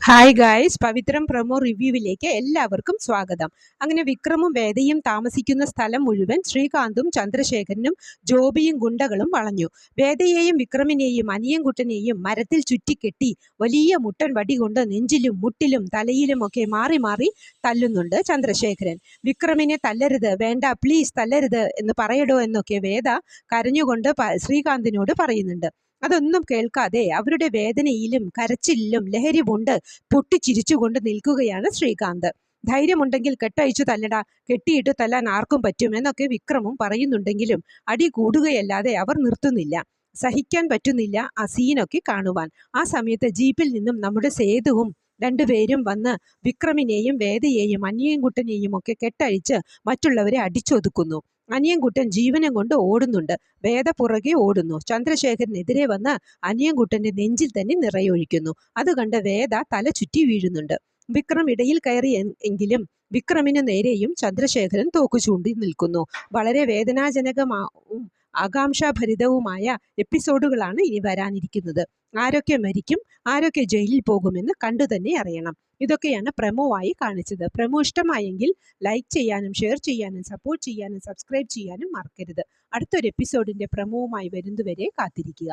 Hi guys, പവിത്രം promo റിവ്യൂവിലേക്ക് എല്ലാവർക്കും സ്വാഗതം. അങ്ങനെ വിക്രമും വേദയും താമസിക്കുന്ന സ്ഥലം മുഴുവൻ ശ്രീകാന്തും ചന്ദ്രശേഖരനും ജോബിയും ഗുണ്ടകളും വളഞ്ഞു. വേദയെയും വിക്രമിനെയും അനിയൻകുട്ടനെയും മരത്തിൽ ചുറ്റിക്കെട്ടി വലിയ മുട്ടൻ വടി കൊണ്ട് നെഞ്ചിലും മുട്ടിലും തലയിലും ഒക്കെ മാറി മാറി തല്ലുന്നുണ്ട് ചന്ദ്രശേഖരൻ. വിക്രമിനെ തല്ലരുത്, വേണ്ട, പ്ലീസ് തല്ലരുത് എന്ന് പറയടോ എന്നൊക്കെ വേദ കരഞ്ഞുകൊണ്ട് ശ്രീകാന്തിനോട് പറയുന്നുണ്ട്. അതൊന്നും കേൾക്കാതെ അവരുടെ വേദനയിലും കരച്ചിലിലും ലഹരി കൊണ്ട് പൊട്ടിച്ചിരിച്ചുകൊണ്ട് നിൽക്കുകയാണ് ശ്രീകാന്ത്. ധൈര്യമുണ്ടെങ്കിൽ കെട്ടഴിച്ചു തല്ലടാ, കെട്ടിയിട്ട് തല്ലാൻ ആർക്കും പറ്റും എന്നൊക്കെ വിക്രമും പറയുന്നുണ്ടെങ്കിലും അടി കൂടുകയല്ലാതെ അവർ നിർത്തുന്നില്ല. സഹിക്കാൻ പറ്റുന്നില്ല ആ സീനൊക്കെ കാണുവാൻ. ആ സമയത്ത് ജീപ്പിൽ നിന്നും നമ്മുടെ സേതുവും രണ്ടുപേരും വന്ന് വിക്രമിനെയും വേദയെയും അനിയൻകുട്ടനെയും ഒക്കെ കെട്ടഴിച്ച് മറ്റുള്ളവരെ അടിച്ചൊതുക്കുന്നു. അനിയൻകുട്ടൻ ജീവനം കൊണ്ട് ഓടുന്നുണ്ട്. വേദ പുറകെ ഓടുന്നു. ചന്ദ്രശേഖരനെതിരെ വന്ന് അനിയൻകുട്ടന്റെ നെഞ്ചിൽ തന്നെ നിറയൊഴിക്കുന്നു. അത് കണ്ട് വേദ തല ചുറ്റി വീഴുന്നുണ്ട്. വിക്രം ഇടയിൽ കയറി എങ്കിലും വിക്രമിന് നേരെയും ചന്ദ്രശേഖരൻ തോക്കു ചൂണ്ടി നിൽക്കുന്നു. വളരെ വേദനാജനകമാവും ആകാംക്ഷാഭരിതവുമായ എപ്പിസോഡുകളാണ് ഇനി വരാനിരിക്കുന്നത്. ആരൊക്കെ മരിക്കും, ആരൊക്കെ ജയിലിൽ പോകുമെന്ന് കണ്ടു തന്നെ അറിയണം. ഇതൊക്കെയാണ് പ്രമോവായി കാണിച്ചത്. പ്രമോ ഇഷ്ടമായെങ്കിൽ ലൈക്ക് ചെയ്യാനും ഷെയർ ചെയ്യാനും സപ്പോർട്ട് ചെയ്യാനും സബ്സ്ക്രൈബ് ചെയ്യാനും മറക്കരുത്. അടുത്തൊരു എപ്പിസോഡിന്റെ പ്രമോവുമായി വരുന്നതുവരെ കാത്തിരിക്കുക.